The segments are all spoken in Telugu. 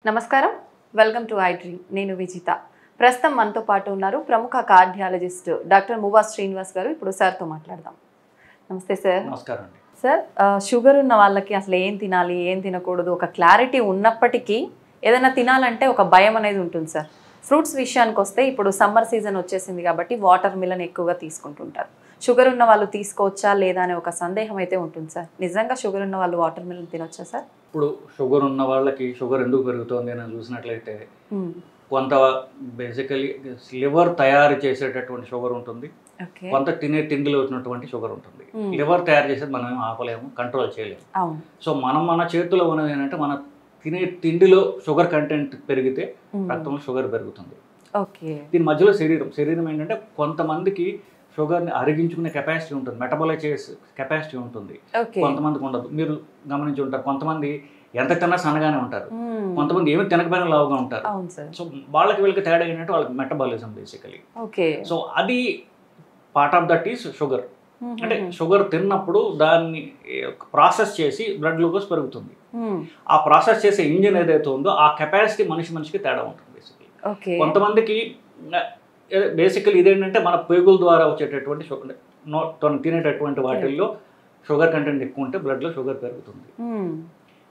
నమస్కారం, వెల్కమ్ టు ఐ డ్రీమ్. నేను విజిత. ప్రస్తుతం మనతో పాటు ఉన్నారు ప్రముఖ కార్డియాలజిస్ట్ డాక్టర్ మువా శ్రీనివాస్ గారు. ఇప్పుడు సార్తో మాట్లాడదాం. నమస్తే సార్. నమస్కారం అండి. సార్, షుగర్ ఉన్న వాళ్ళకి అసలు ఏం తినాలి, ఏం తినకూడదు ఒక క్లారిటీ ఉన్నప్పటికీ ఏదైనా తినాలంటే ఒక భయం అనేది ఉంటుంది సార్. ఫ్రూట్స్ విషయానికి వస్తే ఇప్పుడు సమ్మర్ సీజన్ వచ్చేసింది కాబట్టి వాటర్ మిలన్ ఎక్కువగా తీసుకుంటుంటారు. షుగర్ ఉన్న వాళ్ళు తీసుకోవచ్చా లేదా అనే ఒక సందేహం అయితే ఉంటుంది సార్. నిజంగా షుగర్ ఉన్న వాళ్ళు వాటర్ మిలన్ తినొచ్చా సార్? ఇప్పుడు షుగర్ ఉన్న వాళ్ళకి షుగర్ ఎందుకు పెరుగుతుంది అని చూసినట్లయితే కొంత బేసికలీ లివర్ తయారు చేసేటటువంటి షుగర్ ఉంటుంది, కొంత తినే తిండిలో వచ్చినటువంటి షుగర్ ఉంటుంది. లివర్ తయారు చేసేది మనం ఏం ఆపలేము, కంట్రోల్ చేయలేము. సో మన చేతిలో ఉన్నది ఏంటంటే మన తినే తిండిలో షుగర్ కంటెంట్ పెరిగితే రక్తంలో షుగర్ పెరుగుతుంది. దీని మధ్యలో శరీరం ఏంటంటే కొంతమందికి షుగర్ని అరిగించుకునే కెపాసిటీ ఉంటుంది, మెటబాలైజ్ చేసే కెపాసిటీ ఉంటుంది, కొంతమందికి ఉండదు. మీరు గమనించి ఉంటారు, కొంతమంది ఎంత తిన్నా సన్నగానే ఉంటారు, కొంతమంది ఏమి తినకపోయినా లావుగా ఉంటారు. సో వీళ్ళకి తేడా ఏంటంటే వాళ్ళకి మెటబాలిజం బేసికలీ. సో అది part of that is sugar. అంటే షుగర్ తిన్నప్పుడు దాన్ని ప్రాసెస్ చేసి బ్లడ్ గ్లూకోజ్ పెరుగుతుంది. ఆ ప్రాసెస్ చేసే ఇంజిన్ ఏదైతే ఉందో ఆ కెపాసిటీ మనిషికి తేడా ఉంటుంది బేసికలీ. కొంతమందికి బేసికలీ ఇదేంటంటే మన పేగుల ద్వారా వచ్చేటటువంటి షుగర్ తినేటటువంటి వాటిల్లో షుగర్ కంటెంట్ ఎక్కువ ఉంటే బ్లడ్లో షుగర్ పెరుగుతుంది.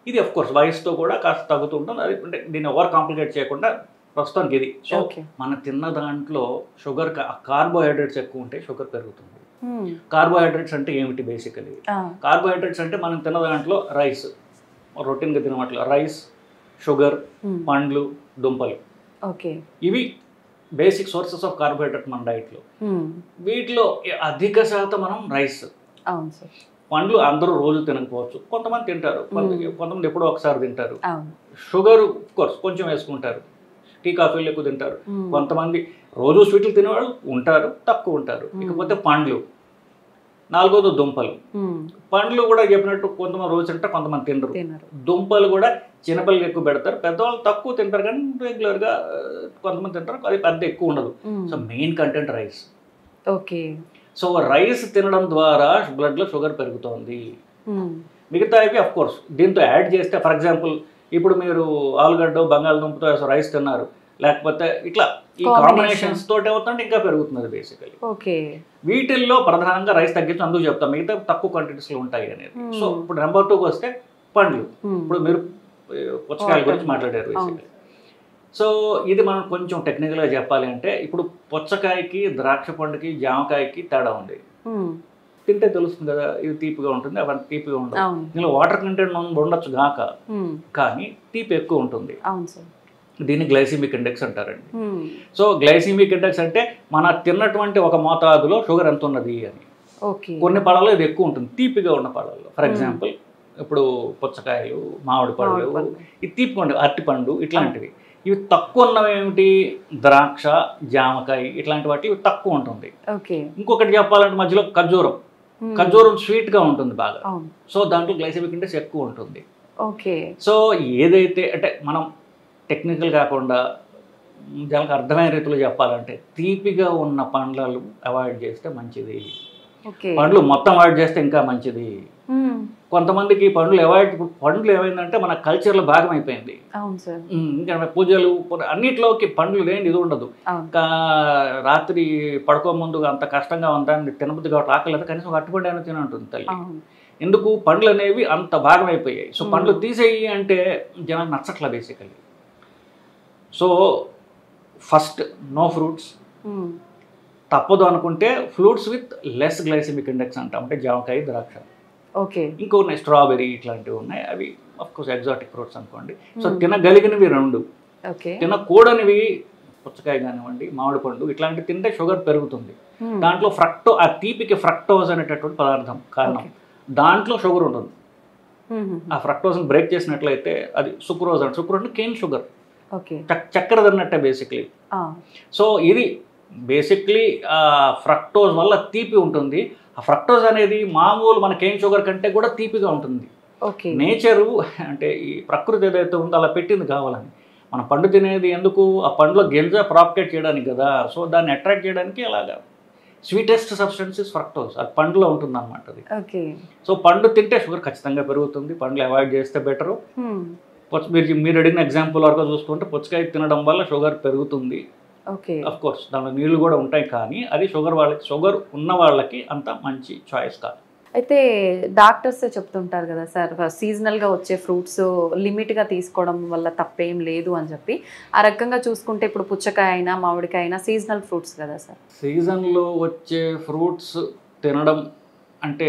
ఇది అఫ్ కోర్స్ వయసుతో కూడా కాస్త తగ్గుతూ ఉంటుంది. అది అంటే దీన్ని ఓవర్ కాంప్లికేట్ చేయకుండా ప్రస్తుతానికి ఇది. సో మనం తిన్న దాంట్లో షుగర్ కార్బోహైడ్రేట్స్ ఎక్కువ ఉంటే షుగర్ పెరుగుతుంది. కార్బోహైడ్రేట్స్ అంటే ఏమిటి బేసికలీ? కార్బోహైడ్రేట్స్ అంటే మనం తిన్న దాంట్లో రైస్, రొటీన్గా తినట్లు రైస్, షుగర్, పండ్లు, దుంపలు, ఇవి బేసిక్ సోర్సెస్ ఆఫ్ కార్బోహైడ్రేట్ మన డైట్లో. వీటిలో అధిక శాతం మనం రైస్. పండ్లు అందరూ రోజు తినకపోవచ్చు, కొంతమంది తింటారు, కొంతమంది ఎప్పుడో ఒకసారి తింటారు. షుగర్ కోర్స్ కొంచెం వేసుకుంటారు, టీ కాఫీలు ఎక్కువ తింటారు. కొంతమంది రోజు స్వీట్లు తినేవాళ్ళు ఉంటారు, తక్కువ ఉంటారు. ఇకపోతే పండ్లు, నాలుగోది దుంపలు. పండ్లు కూడా చెప్పినట్టు కొంతమంది రోజు తింటారు, కొంతమంది తినరు. దుంపలు కూడా చిన్నపిల్లలు ఎక్కువ పెడతారు, పెద్దవాళ్ళు తక్కువ తింటారు, కానీ రెగ్యులర్గా కొంతమంది తింటారు, అది పెద్ద ఎక్కువ ఉండదు. So main content rice. So rice తినడం ద్వారా బ్లడ్లో షుగర్ పెరుగుతోంది. మిగతా ఇవి అఫ్ కోర్స్ దీంతో యాడ్ చేస్తే, ఫర్ ఎగ్జాంపుల్ ఇప్పుడు మీరు ఆలుగడ్డ బంగాళదుంపతో రైస్ తిన్నారు, లేకపోతే ఇట్లా ఈ కాంబినేషన్స్ తోటి ఏమవుతుందంటే ఇంకా పెరుగుతుంది బేసికలీ. వీటిల్లో ప్రధానంగా రైస్ తగ్గించి అందుకు చెప్తాం, మిగతా తక్కువ క్వాంటిటీస్లో ఉంటాయి అనేది. సో ఇప్పుడు నెంబర్ 2కి వస్తే పండ్లు. ఇప్పుడు మీరు పుచ్చకాయల గురించి మాట్లాడారు బేసికలీ. సో ఇది మనం కొంచెం టెక్నికల్గా చెప్పాలి అంటే, ఇప్పుడు పుచ్చకాయకి, ద్రాక్ష పండుకి, జామకాయకి తేడా ఉంది. తింటే తెలుస్తుంది కదా, ఇది తీపిగా ఉంటుంది, అవన్నీ తీపిగా ఉండదు. ఇందులో వాటర్ కంటెంట్ ఉండొచ్చు గాక, కానీ తీపి ఎక్కువ ఉంటుంది. దీన్ని గ్లైసిమిక్ ఇండెక్స్ అంటారండి. సో గ్లైసిమిక్ ఇండెక్స్ అంటే మన తిన్నటువంటి ఒక మోతాదులో షుగర్ ఎంత ఉన్నది అని. కొన్ని పళ్ళలో ఇది ఎక్కువ ఉంటుంది, తీపిగా ఉన్న పళ్ళల్లో. ఫర్ ఎగ్జాంపుల్ ఇప్పుడు పుచ్చకాయలు, మామిడి పళ్ళు, ఇది తీపిగా ఉండేవి, అరటిపండు ఇట్లాంటివి. ఇవి తక్కువ ఉన్నవి ఏమిటి? ద్రాక్ష, జామకాయ ఇట్లాంటి వాటి ఇవి తక్కువ ఉంటుంది. ఇంకొకటి చెప్పాలంటే మధ్యలో ఖర్జూరం స్వీట్గా ఉంటుంది బాగా. సో దాంట్లో గ్లైసెమిక్ ఇండెక్స్ ఎక్కువ ఉంటుంది. సో ఏదైతే అంటే మనం టెక్నికల్ కాకుండా జనాలకు అర్థమైన రీతిలో చెప్పాలంటే, తీపిగా ఉన్న పండ్లు అవాయిడ్ చేస్తే మంచిది, పండ్లు మొత్తం అవాయిడ్ చేస్తే ఇంకా మంచిది. కొంతమందికి పండ్లు ఏమైందంటే మన కల్చర్లో భాగం అయిపోయింది. ఇంకా పూజలు అన్నిట్లోకి పండ్లు లేని ఇది ఉండదు. ఇంకా రాత్రి పడుకో ముందు అంత కష్టంగా ఉందని తినబుద్ధి కాబట్టి ఆకలేదు, కనీసం ఒక అట్టుపండు అయినా తినంటుంది తల్లి. ఎందుకు? పండ్లు అనేవి అంత భాగం అయిపోయాయి. సో పండ్లు తీసేయి అంటే జనాలు నచ్చట్లా basically. So first no fruits, తప్పదు అనుకుంటే fruits with less glycemic index అంటాం, అంటే జామకాయ, ద్రాక్ష. ఇంకో ఉన్నాయి స్ట్రాబెర్రీ ఇట్లాంటివి ఉన్నాయి, అవి అఫ్కోర్స్ ఎగ్జాటిక్ ఫ్రూట్స్ అనుకోండి. సో తినగలిగినవి 2, తినకూడనివి పుచ్చకాయ కానివ్వండి, మామిడి పండు ఇట్లాంటివి తింటే షుగర్ పెరుగుతుంది. దాంట్లో ఆ తీపికి ఫ్రక్టోజ్ అనేటటువంటి పదార్థం కారణం, దాంట్లో షుగర్ ఉంటుంది. ఆ ఫ్రక్టోజ్ని బ్రేక్ చేసినట్లయితే అది సుక్రోజ్ అంటే, సుక్రోజ్ అంటే కేన్ షుగర్, చక్కెర తిన్నట్టే బేసిక్లీ. సో ఇది బేసిక్లీ ఫ్రక్టోజ్ వల్ల తీపి ఉంటుంది. ఆ ఫ్రక్టోజ్ అనేది మామూలు మన కేన్ షుగర్ కంటే కూడా తీపిగా ఉంటుంది. నేచరు అంటే ఈ ప్రకృతి ఏదైతే ఉందో అలా పెట్టింది కావాలని. మన పండు తినేది ఎందుకు? ఆ పండులో గింజ ప్రాపకేట్ చేయడానికి కదా. సో దాన్ని అట్రాక్ట్ చేయడానికి అలాగా స్వీటెస్ట్ సబ్స్టెన్స్ ఇస్ ఫ్రక్టోజ్, అది పండులో ఉంటుంది అనమాట అది. సో పండు తింటే షుగర్ ఖచ్చితంగా పెరుగుతుంది, పండ్లు అవాయిడ్ చేస్తే బెటరు. మీరు అడిగిన ఎగ్జాంపుల్ వరకు చూసుకుంటే పుచ్చకాయ తినడం వల్ల షుగర్ పెరుగుతుంది. ఓకే. అఫ్ కోర్స్ దాంట్లో నీళ్లు కూడా ఉంటాయి, కానీ అది షుగర్ ఉన్న వాళ్ళకి అంత మంచి చాయిస్ కాదు. అయితే డాక్టర్స్ చెప్తుంటారు కదా సార్, సీజనల్గా వచ్చే ఫ్రూట్స్ లిమిట్గా తీసుకోవడం వల్ల తప్పేం లేదు అని చెప్పి. ఆ రకంగా చూసుకుంటే ఇప్పుడు పుచ్చకాయ అయినా మామిడికాయ అయినా సీజనల్ ఫ్రూట్స్ కదా సార్. సీజన్లో వచ్చే ఫ్రూట్స్ తినడం అంటే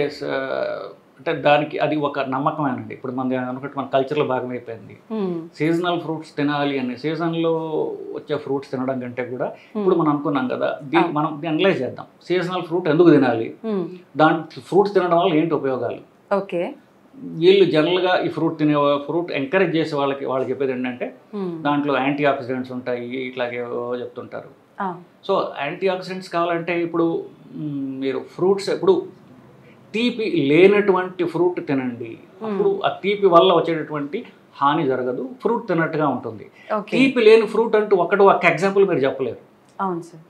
అంటే దానికి అది ఒక నమ్మకమేనండి. ఇప్పుడు మన కల్చర్లో భాగమైపోయింది. సీజనల్ ఫ్రూట్స్ తినాలి అని. సీజన్లో వచ్చే ఫ్రూట్స్ తినడం కంటే కూడా ఇప్పుడు మనం అనుకున్నాం కదా, మనం అనలైజ్ చేద్దాం. సీజనల్ ఫ్రూట్ ఎందుకు తినాలి, దాంట్లో ఫ్రూట్స్ తినడం వల్ల ఏంటి ఉపయోగాలు. ఓకే. వీళ్ళు జనరల్గా ఈ ఫ్రూట్ ఎంకరేజ్ చేసే వాళ్ళు చెప్పేది ఏంటంటే దాంట్లో యాంటీ ఆక్సిడెంట్స్ ఉంటాయి, ఇట్లాగే చెప్తుంటారు. సో యాంటీ ఆక్సిడెంట్స్ కావాలంటే ఇప్పుడు మీరు ఫ్రూట్స్ ఇప్పుడు తీపి లేనటువంటి ఫ్రూట్ తినండి, అప్పుడు ఆ తీపి వల్ల వచ్చేటటువంటి హాని జరగదు, ఫ్రూట్ తిన్నట్టుగా ఉంటుంది. తీపి లేని ఫ్రూట్ అంటూ ఒక ఎగ్జాంపుల్ మీరు చెప్పలేరు. అవును సార్.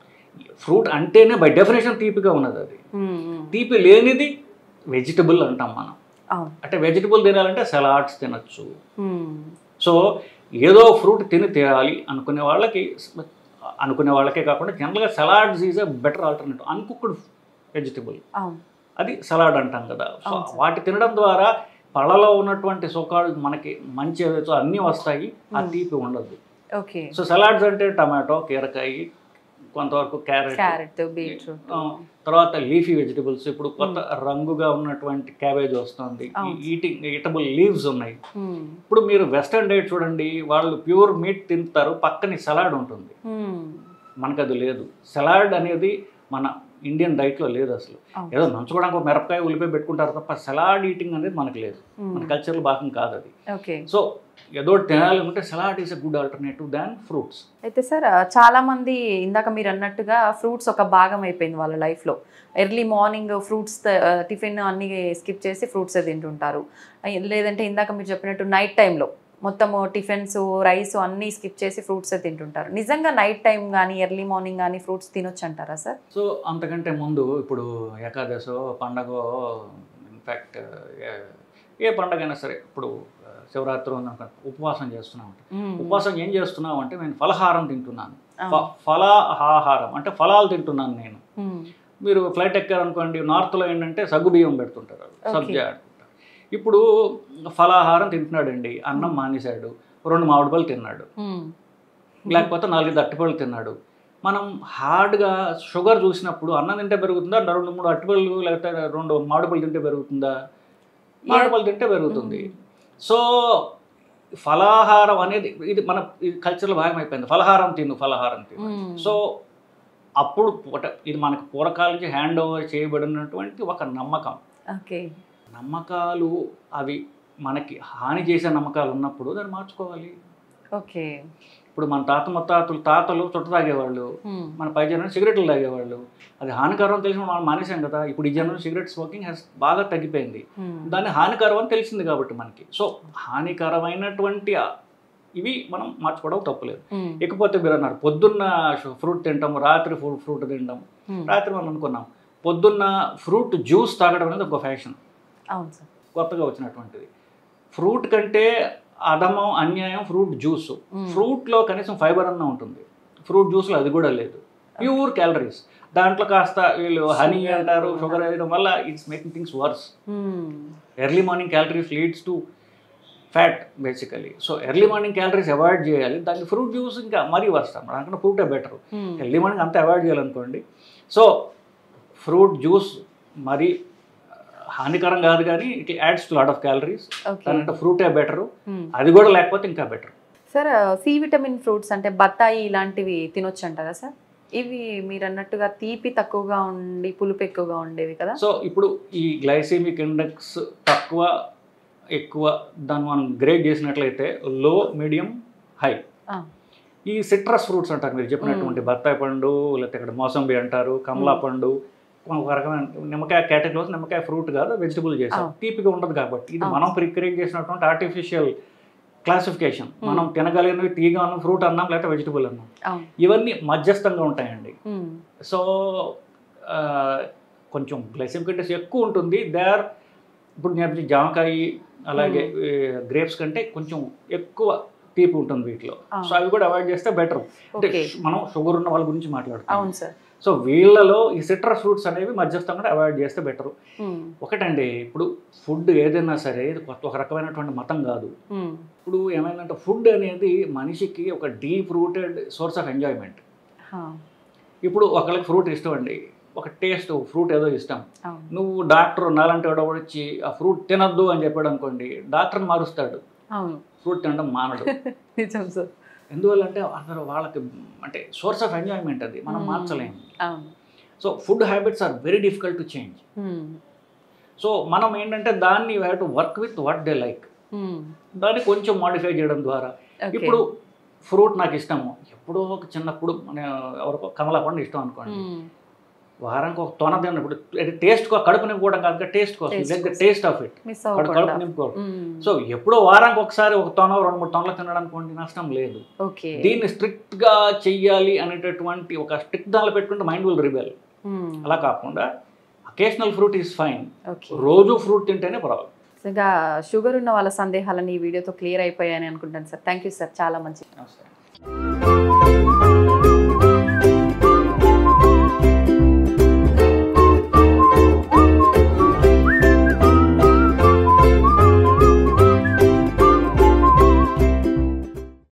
ఫ్రూట్ అంటేనే బై డెఫినేషన్ తీపిగా ఉన్నది. అది తీపి లేనిది వెజిటబుల్ అంటాం మనం. అంటే వెజిటబుల్ తినాలంటే సలాడ్స్ తినచ్చు. సో ఏదో ఫ్రూట్ తినాలి అనుకునే వాళ్ళకే కాకుండా జనరల్గా salads is a better alternative. Uncooked vegetable అది సలాడ్ అంటాం కదా. సో వాటి తినడం ద్వారా పళ్ళలో ఉన్నటువంటి సోకాలు మనకి మంచి ఏదైతే అన్నీ వస్తాయి, ఆ తీపి ఉండదు. ఓకే. సో సలాడ్స్ అంటే టమాటో, కీరకాయ, కొంతవరకు క్యారెట్, బీట్రూట్, తర్వాత లీఫీ వెజిటబుల్స్. ఇప్పుడు కొత్త రంగుగా ఉన్నటువంటి క్యాబేజ్ వస్తుంది, ఈటబుల్ లీవ్స్ ఉన్నాయి. ఇప్పుడు మీరు వెస్టర్న్ డైట్ చూడండి, వాళ్ళు ప్యూర్ మీట్ తింటారు, పక్కన సలాడ్ ఉంటుంది. మనకు అది లేదు. సలాడ్ అనేది మన ఇండియన్ డైట్లో లేదు అసలు. ఏదో నంచుకోవడానికి ఒక మిరపకాయ ఉల్లిపాయ పెట్టుకుంటారు తప్ప సలాడ్ ఈటింగ్ అనేది మనకు లేదు, మన కల్చర్లో భాగం కాదు అది. సో ఏదో తినాలి అంటే salad is a good alternative than fruits. అయితే సార్ చాలా మంది ఇందాక మీరు అన్నట్టుగా ఫ్రూట్స్ ఒక భాగం అయిపోయింది వాళ్ళ లైఫ్లో. ఎర్లీ మార్నింగ్ ఫ్రూట్స్ టిఫిన్ అన్నీ స్కిప్ చేసి ఫ్రూట్సే తింటుంటారు. లేదంటే ఇందాక మీరు చెప్పినట్టు నైట్ టైంలో మొత్తము టిఫిన్స్ రైస్ అన్నీ స్కిప్ చేసి ఫ్రూట్సే తింటుంటారు. నిజంగా నైట్ టైం కానీ ఎర్లీ మార్నింగ్ కానీ ఫ్రూట్స్ తినొచ్చు అంటారా సార్? సో అంతకంటే ముందు ఇప్పుడు ఏకాదశో పండగ, ఇన్ఫ్యాక్ట్ ఏ పండగ అయినా సరే, ఇప్పుడు శివరాత్రి ఉపవాసం చేస్తున్నాం. ఉపవాసం ఏం చేస్తున్నావు అంటే నేను ఫలహారం తింటున్నాను. ఫలాహారం అంటే ఫలాలు తింటున్నాను నేను. మీరు ఫ్లైట్ ఎక్కారనుకోండి, నార్త్లో ఏంటంటే సగ్గుబియ్యం పెడుతుంటారు, సబ్జా. ఇప్పుడు ఫలాహారం తింటున్నాడండి, అన్నం మానేశాడు, 2 మామిడి పళ్ళు తిన్నాడు, లేకపోతే 4 అరటిపళ్ళు తిన్నాడు. మనం హార్డ్గా షుగర్ చూసినప్పుడు అన్నం తింటే పెరుగుతుందా, 2-3 అరటిపళ్ళు లేకపోతే 2 మామిడి పళ్ళు తింటే పెరుగుతుందా? మామిడి పళ్ళు తింటే పెరుగుతుంది. సో ఫలాహారం అనేది ఇది మన కల్చర్లో భాగం అయిపోయింది. ఫలహారం తిను. సో అప్పుడు ఇది మనకు పూర్వకాల నుంచి హ్యాండ్ ఓవర్ చేయబడినటువంటి ఒక నమ్మకం. నమ్మకాలు అవి మనకి హాని చేసే నమ్మకాలు ఉన్నప్పుడు దాన్ని మార్చుకోవాలి. ఓకే. ఇప్పుడు మన తాతలు చుట్ట తాగేవాళ్ళు, మన పై జనం సిగరెట్లు తాగేవాళ్ళు. అది హానికరం తెలిసిన మనం మానేసాం కదా. ఇప్పుడు ఈ జనం సిగరెట్ స్మోకింగ్ బాగా తగ్గిపోయింది, దాన్ని హానికరం అని తెలిసింది కాబట్టి మనకి. సో హానికరమైనటువంటి ఇవి మనం మార్చుకోవడం తప్పులేదు. ఇకపోతే మీరు అన్నారు పొద్దున్న ఫ్రూట్ తింటాం, రాత్రి ఫ్రూట్ తింటాం. రాత్రి మనం అనుకున్నాం పొద్దున్న ఫ్రూట్ జ్యూస్ తాగడం అనేది ఒక ఫ్యాషన్, కొత్తగా వచ్చినటువంటిది. ఫ్రూట్ కంటే అధమం అన్యాయం ఫ్రూట్ జ్యూస్. ఫ్రూట్లో కనీసం ఫైబర్ అన్న ఉంటుంది, ఫ్రూట్ జ్యూస్లో అది కూడా లేదు. Pure calories. దాంట్లో కాస్త వీళ్ళు హనీ అంటారు, షుగర్ వేయడం వల్ల it's making things worse. Early morning calories leads to fat basically. So early morning calories avoid చేయాలి. దానికి ఫ్రూట్ జ్యూస్ ఇంకా మరీ వర్స్ట్ అన్నమాట. అందుకని ఫ్రూటే బెటర్. ఎర్లీ మార్నింగ్ అంతా అవాయిడ్ చేయాలనుకోండి. సో ఫ్రూట్ జ్యూస్ మరీ హానికరం కాదు, కానీ it adds to lot of calories. దాంట్లో ఫ్రూటే బెటరు, అది కూడా లేకపోతే ఇంకా better. Sir C vitamin fruits అంటే బత్తాయి ఇలాంటివి తినొచ్చు అంటారా సార్? ఇవి మీరు అన్నట్టుగా తీపి తక్కువగా ఉండి పులుపు ఎక్కువగా ఉండేవి కదా. సో ఇప్పుడు ఈ గ్లైసెమిక్ ఇండెక్స్ తక్కువ ఎక్కువ దాన్ని మనం గ్రేడ్ చేసినట్లయితే లో, మీడియం, హై. ఈ సిట్రస్ ఫ్రూట్స్ అంటారు మీరు చెప్పినటువంటి బత్తాయి పండు, లేకపోతే ఇక్కడ మోసంబి అంటారు, కమలా పండు, ఒక రకమైన నిమ్మకాయ కేటగిరీలో నిమ్మకాయ ఫ్రూట్ కాదు, వెజిటబుల్ చేసాం. తీపిగా ఉండదు కాబట్టి ఇది మనం ప్రిక్రియేట్ చేసినటువంటి ఆర్టిఫిషియల్ క్లాసిఫికేషన్. మనం తినగలిగినవి తీగ అన్నం, ఫ్రూట్ అన్నాం, లేకపోతే వెజిటబుల్ అన్నాం. ఇవన్నీ మధ్యస్థంగా ఉంటాయండి. సో కొంచెం గ్లైసెమిక్ ఇండెక్స్ ఎక్కువ ఉంటుంది. ఇప్పుడు నేను జామకాయ అలాగే గ్రేప్స్ కంటే కొంచెం ఎక్కువ తీపి ఉంటుంది వీటిలో. సో అవి కూడా అవాయిడ్ చేస్తే బెటర్. అంటే మనం షుగర్ ఉన్న వాళ్ళ గురించి మాట్లాడుతాం. అవును సార్. సో వీళ్ళలో ఈ సిట్రస్ ఫ్రూట్స్ అనేవి మధ్యస్థంగా అవాయిడ్ చేస్తే బెటరు. ఒకటండి, ఇప్పుడు ఫుడ్ ఏదైనా సరే ఒక రకమైనటువంటి మతం కాదు. ఇప్పుడు ఏమైందంటే ఫుడ్ అనేది మనిషికి ఒక deep rooted source of enjoyment. ఇప్పుడు ఒకళ్ళకి ఫ్రూట్ ఇష్టం అండి, ఒక టేస్ట్ ఫ్రూట్ ఏదో ఇష్టం. నువ్వు డాక్టర్ నాలంటే వచ్చి ఆ ఫ్రూట్ తినద్దు అని చెప్పాడు అనుకోండి, డాక్టర్ని మారుస్తాడు, ఫ్రూట్ తినడం మానడు. నిజం సార్. ఎందువల్లంటే అసలు వాళ్ళకి అంటే సోర్స్ ఆఫ్ ఎంజాయ్మెంట్ అది మనం మార్చలేము. So food habits are very difficult to change. So మనం ఏంటంటే దాన్ని you have to work with what they like. దాన్ని కొంచెం మాడిఫై చేయడం ద్వారా, ఇప్పుడు ఫ్రూట్ నాకు ఇష్టము, ఎప్పుడో ఒక చిన్నప్పుడు మన ఎవరికో కమలా పండు ఇష్టం అనుకోండి, వారానికి ఒక తొన తిన్నప్పుడు టేస్ట్ కడుపు నింపుకోవడం కాదు, టేస్ట్ కోసం, టేస్ట్ ఆఫ్ ఇట్, కడుపు నింపుకోవడం. సో ఎప్పుడో వారానికి ఒకసారి ఒక తొన 2-3 తొనలు తినడానికి నష్టం లేదు. దీన్ని స్ట్రిక్ట్ గా చెయ్యాలి అనేటటువంటి ఒక స్ట్రిక్ట్ దానిలో పెట్టుకుంటే మైండ్ విల్ రిబెల్. అలా కాకుండా అకేషనల్ ఫ్రూట్ ఈస్ ఫైన్, రోజు ఫ్రూట్ తింటేనే ప్రాబ్లం. ఇంకా షుగర్ ఉన్న వాళ్ళ సందేహాలని ఈ వీడియోతో క్లియర్ అయిపోయాయని అనుకుంటాను సార్. థ్యాంక్ యూ సార్, చాలా మంచిది.